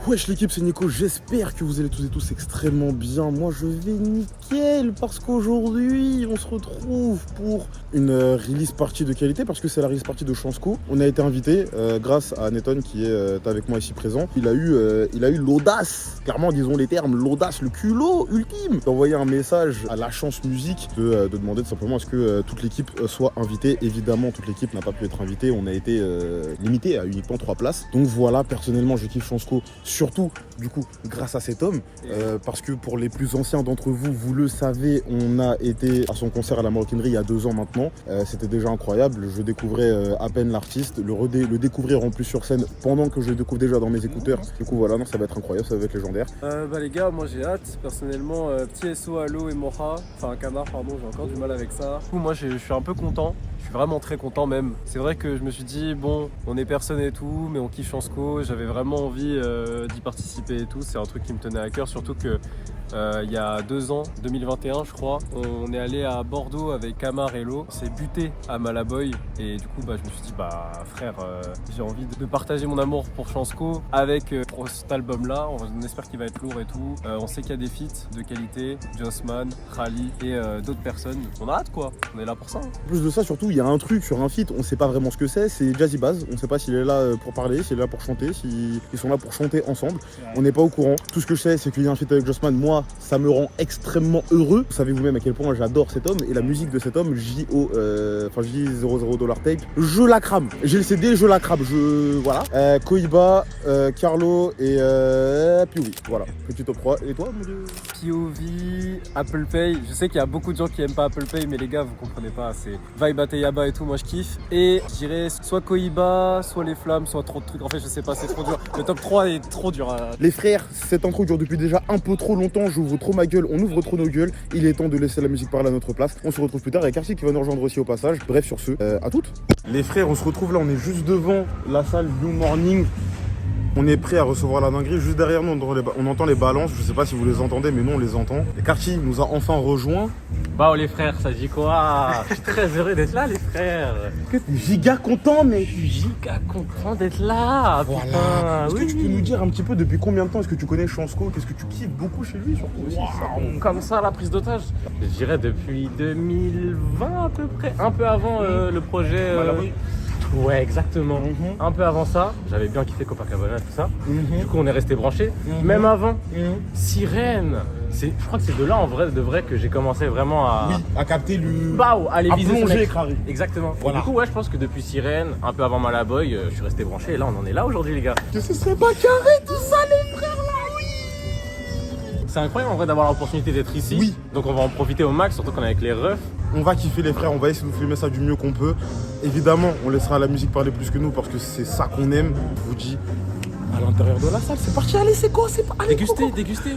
Wesh l'équipe, c'est Nico, j'espère que vous allez tous et tous extrêmement bien. Moi je vais nickel parce qu'aujourd'hui on se retrouve pour une release party de qualité parce que c'est la release party de Chansco. On a été invité grâce à Neton qui est avec moi ici présent. Il a eu l'audace, clairement disons les termes, l'audace, le culot ultime d'envoyer un message à la Chance Musique de demander tout simplement à ce que toute l'équipe soit invitée. Évidemment toute l'équipe n'a pas pu être invitée, on a été limité à uniquement 3 places. Donc voilà, personnellement je kiffe Chansco. Surtout, du coup, grâce à cet homme, parce que pour les plus anciens d'entre vous, vous le savez, on a été à son concert à la Maroquinerie il y a 2 ans maintenant. C'était déjà incroyable. Je découvrais à peine l'artiste, le découvrir en plus sur scène pendant que je le découvre déjà dans mes écouteurs. Du coup, voilà, non, ça va être incroyable, ça va être légendaire. Les gars, moi j'ai hâte. Personnellement, petit SO à l'eau et Mocha, enfin Camar, pardon, j'ai encore du mal avec ça. Du coup, moi je suis un peu content. Je suis vraiment très content même. C'est vrai que je me suis dit, bon, on est personne et tout, mais on kiffe Chansco. J'avais vraiment envie d'y participer et tout. C'est un truc qui me tenait à cœur, surtout que il y a 2 ans, 2021 je crois, on est allé à Bordeaux avec Camar et Lo. On s'est buté à Malaboy et du coup je me suis dit frère, j'ai envie de partager mon amour pour Chansco avec pour cet album là. On espère qu'il va être lourd et tout. On sait qu'il y a des feats de qualité, Jossman, Khali et d'autres personnes. On a hâte quoi, on est là pour ça. En plus de ça, surtout, il y a un truc sur un feat, on sait pas vraiment ce que c'est Jazzy Baz. On sait pas s'il est là pour parler, s'il est là pour chanter, s'ils sont là pour chanter ensemble. On n'est pas au courant. Tout ce que je sais, c'est qu'il y a un feat avec Jossman. Moi, ça me rend extrêmement heureux. Vous savez vous-même à quel point j'adore cet homme et la musique de cet homme, J00 Dollar Tape, je la crame. J'ai le CD, je la crame. Voilà. Koiba, Carlo et POV. Voilà, petit top 3. Et toi, mon dieu? POV, Apple Pay. Je sais qu'il y a beaucoup de gens qui aiment pas Apple Pay, mais les gars, vous comprenez pas. C'est Vibe Ateyaba et tout, moi je kiffe. Et je dirais soit Koiba, soit Les Flammes, soit trop de trucs. En fait, je sais pas, c'est trop dur. Le top 3 est trop dur. Les frères, cette intro dure depuis déjà un peu trop longtemps. J'ouvre trop ma gueule, on ouvre trop nos gueules. Il est temps de laisser la musique parler à notre place. On se retrouve plus tard avec Archie qui va nous rejoindre aussi au passage. Bref, sur ce, à toutes. Les frères, on se retrouve là, on est juste devant la salle New Morning. On est prêt à recevoir la dinguerie. Juste derrière nous, on entend les balances. Je sais pas si vous les entendez, mais nous on les entend. Et Karchi nous a enfin rejoint. Bah les frères, ça dit quoi? Je suis très heureux d'être là les frères. Que t'es giga content, mec. Je suis giga content d'être là. Voilà. Est-ce Oui. que tu peux nous dire un petit peu depuis combien de temps est-ce que tu connais Chansco? Qu'est-ce que tu kiffes beaucoup chez lui surtout aussi? Comme ça la prise d'otage. Je dirais depuis 2020 à peu près. Un peu avant le projet. Ouais, exactement. Un peu avant ça, j'avais bien kiffé Copacabana et tout ça. Du coup, on est resté branchés. Même avant, Sirène. Je crois que c'est de là, en vrai, de vrai, que j'ai commencé vraiment à... Oui, à capter le... aller à viser ce plonger, mec. Crary. Exactement. Voilà. Du coup, ouais, je pense que depuis Sirène, un peu avant Malaboy, je suis resté branché. Et là, on en est là aujourd'hui, les gars. Que ce serait pas carré tout ça, les frères, là, oui. C'est incroyable, en vrai, d'avoir l'opportunité d'être ici. Oui. Donc, on va en profiter au max, surtout qu'on est avec les refs. On va kiffer les frères, on va essayer de vous filmer ça du mieux qu'on peut. Évidemment, on laissera la musique parler plus que nous parce que c'est ça qu'on aime. Je vous dis, à l'intérieur de la salle, c'est parti, allez, c'est quoi? C'est pas... Allez, Déguster, go. déguster.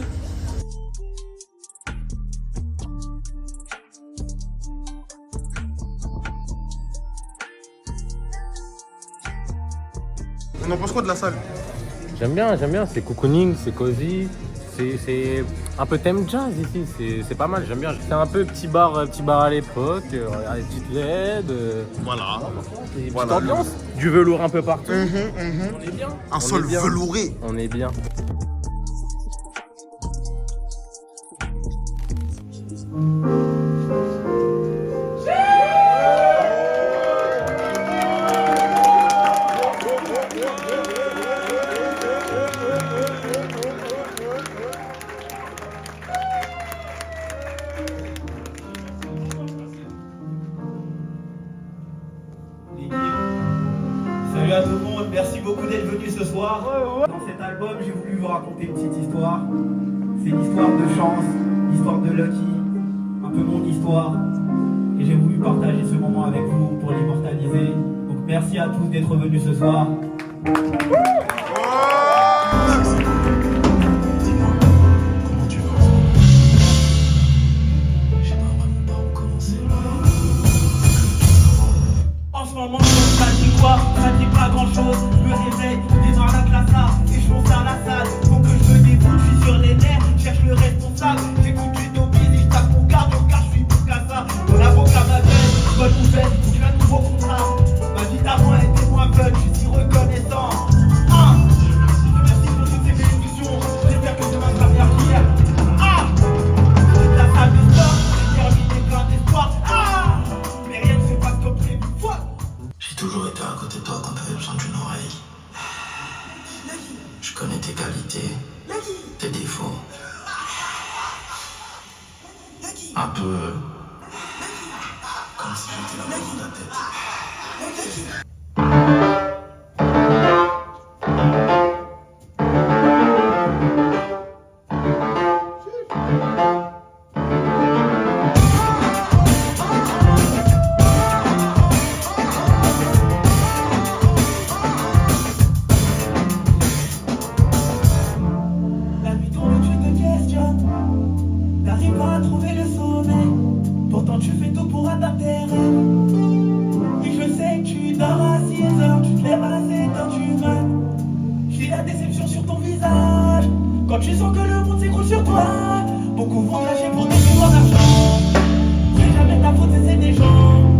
On en pense quoi de la salle? J'aime bien, c'est cocooning, c'est cosy, c'est un peu thème jazz ici, c'est pas mal, j'aime bien. C'est un peu petit bar à l'époque, les petites LED, Voilà. petite Voilà, ambiance, du velours un peu partout. On est bien. Un sol velouré. On est bien. Salut à tout le monde, merci beaucoup d'être venus ce soir. Dans cet album, j'ai voulu vous raconter une petite histoire. C'est l'histoire de Chance, l'histoire de Lucky, un peu mon histoire. Et j'ai voulu partager ce moment avec vous pour l'immortaliser. Donc merci à tous d'être venus ce soir. Dis-moi, comment tu vas? Je sais pas vraiment par où commencer. En ce moment, ça dit quoi? Ça dit pas grand chose. Je me réveille, démarre la classe là, et je fonce à la salle. Faut que je me déboule, je suis sur les nerfs, cherche le responsable. J'écoute du Tobiz et je tape mon cardio car je suis pour qu'à ça. Mon avocat m'appelle, bonne nouvelle, j'ai un nouveau contrat. Ma vie d'avant était moins fun, je suis si reconnaissant. connais tes qualités, tes défauts. Un peu comme si j'étais là dans ta tête. La nuit tombe, tu te questionnes. T'arrives pas à trouver le sommeil. Pourtant tu fais tout pour atteindre tes rêves. Et je sais que tu dors à 6 heures, tu te lèves à 7 heures du mat. J'ai la déception sur ton visage. Quand tu sens que le monde s'écroule sur toi. Beaucoup vont lâcher pour des plus grands argent. C'est jamais ta faute, c'est des gens.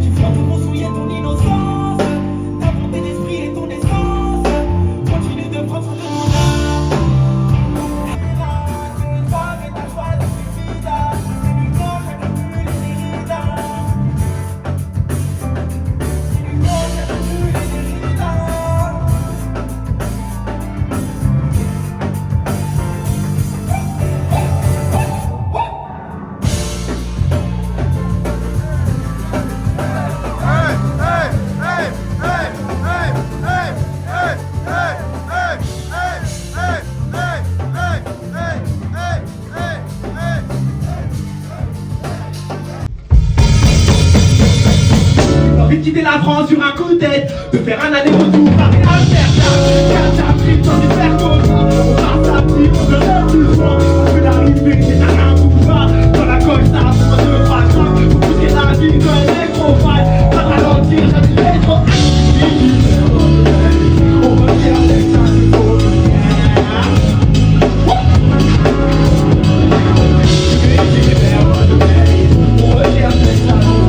Tu feras tout pour souiller ton innocence. Ta bonté d'esprit et ton essence. Continue de prendre soin de ton âme. Envie de quitter la France sur un coup de tête, de faire un aller-retour Paris Amsterdam. Car j'ai appris sans y faire copie. On passe à petit, on se lève du soir. Parce que l'arrivée, c'est un pouvoir. Dans la colle, ça apprend de pas grave. Vous poussez la vie d'un nécrophile. Pas de ralentir, j'habite trop. On revient avec ça, c'est beau. On revient avec ça, c'est beau.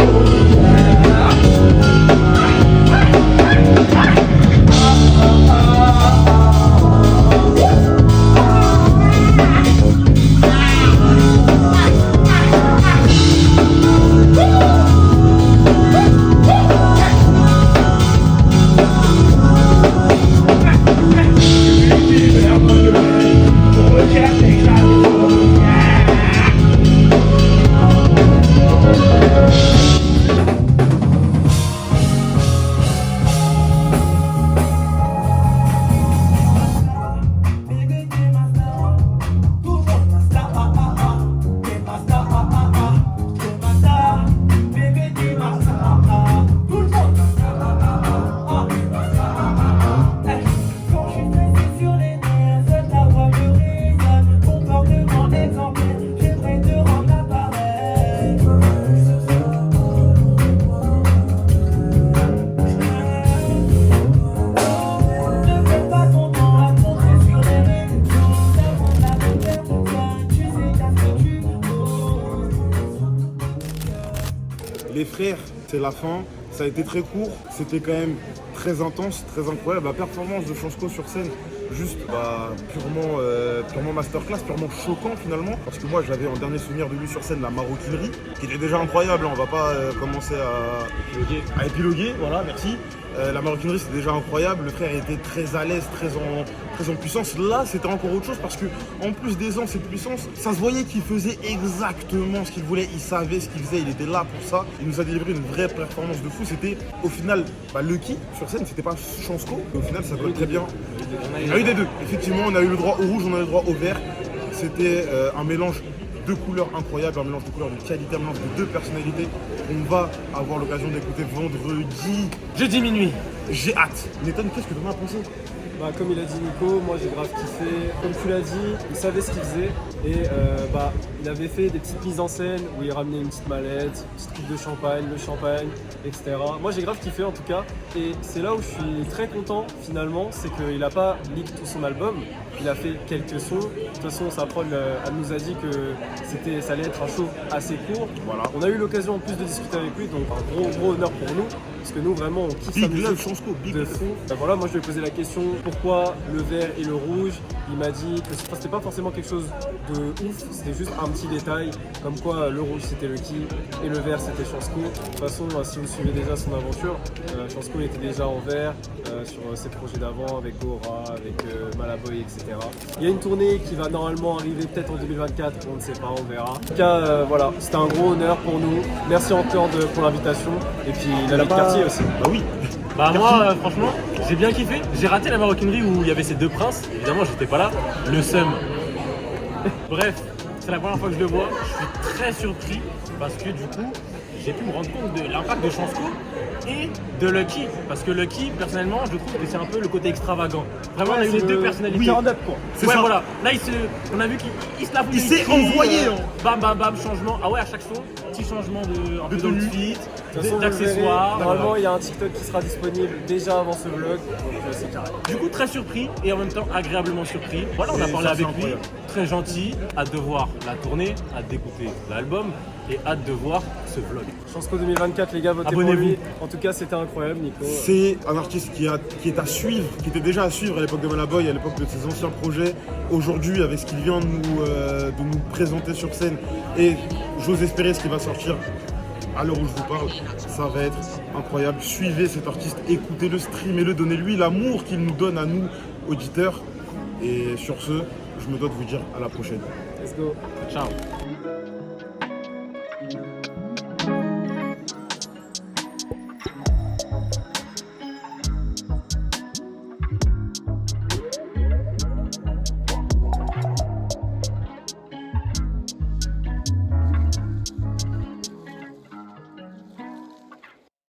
Les frères, c'est la fin. Ça a été très court. C'était quand même très intense, très incroyable. La performance de Chansko sur scène, juste purement masterclass, purement choquant finalement. Parce que moi, j'avais en dernier souvenir de lui sur scène la maroquinerie, qui était déjà incroyable. On va pas commencer à épiloguer. Voilà, merci. La maroquinerie, c'est déjà incroyable. Le frère était très à l'aise, très en puissance. Là, c'était encore autre chose parce que, en plus d'aisance et de puissance, ça se voyait qu'il faisait exactement ce qu'il voulait. Il savait ce qu'il faisait. Il était là pour ça. Il nous a délivré une vraie performance de fou. C'était au final Lucky sur scène. C'était pas Chansko. Au final, ça colle très bien. On a eu des deux. Effectivement, on a eu le droit au rouge, on a eu le droit au vert. C'était un mélange de couleurs incroyables, un mélange de couleurs de qualité, un mélange de deux personnalités. On va avoir l'occasion d'écouter vendredi, Jeudi minuit. j'ai hâte. Nathan, qu'est-ce que tu en as pensé? Bah, comme il a dit Nico, moi j'ai grave kiffé. Comme tu l'as dit, il savait ce qu'il faisait. Et il avait fait des petites mises en scène où il ramenait une petite mallette, une petite coupe de champagne, le champagne, etc. Moi j'ai grave kiffé en tout cas. Et c'est là où je suis très content finalement, c'est qu'il n'a pas leak tout son album. Il a fait quelques sons. De toute façon, sa prod elle nous a dit que ça allait être un show assez court. Voilà. On a eu l'occasion en plus de discuter avec lui, donc un gros honneur pour nous. parce que nous vraiment on kiffe sa Big musique love, Chansco, big de love. fou. Bah voilà, moi je lui ai posé la question pourquoi le vert et le rouge. Il m'a dit que c'était pas forcément quelque chose de ouf, c'était juste un petit détail, comme quoi le rouge c'était Lucky et le vert c'était Chansco. De toute façon, si vous suivez déjà son aventure, Chansco était déjà en vert sur ses projets d'avant avec Gora, avec Malaboy, etc. Il y a une tournée qui va normalement arriver peut-être en 2024, on ne sait pas, on verra. En tout cas, voilà, c'était un gros honneur pour nous. Merci encore pour l'invitation et puis la vie de quartier aussi. Bah oui. Bah moi franchement j'ai bien kiffé. J'ai raté la maroquinerie où il y avait ces deux princes. Évidemment j'étais pas là. Le seum. Bref, c'est la première fois que je le vois. Je suis très surpris parce que du coup j'ai pu me rendre compte de l'impact de Chansco et de Lucky. Parce que Lucky personnellement je trouve que c'est un peu le côté extravagant. Vraiment on a eu les deux personnalités. Oui. quoi. C'est Ouais ça. voilà. Là on a vu qu'il se la fout. Il s'est envoyé, hein. Bam bam bam, changement. Ah ouais, à chaque son, petit changement de un peu tenue. d'outfit, De toute façon, vous d'accessoires. verrez, normalement, il y a un TikTok qui sera disponible déjà avant ce vlog, donc c'est carré. Du coup, très surpris et en même temps agréablement surpris. Voilà, on a Et parlé ça, avec c'est lui, incroyable. très gentil, hâte de voir la tournée, hâte d'écouter l'album et hâte de voir ce vlog. Chansco 2024, les gars, votez pour Abonnez-vous. lui. En tout cas, c'était incroyable, Nico. C'est un artiste qui est à suivre, qui était déjà à suivre à l'époque de Malaboy, à l'époque de ses anciens projets. Aujourd'hui, avec ce qu'il vient de nous présenter sur scène, et j'ose espérer ce qui va sortir à l'heure où je vous parle, ça va être incroyable. Suivez cet artiste, écoutez-le, streamez-le, donnez-lui l'amour qu'il nous donne à nous, auditeurs. Et sur ce, je me dois de vous dire à la prochaine. Let's go. Ciao.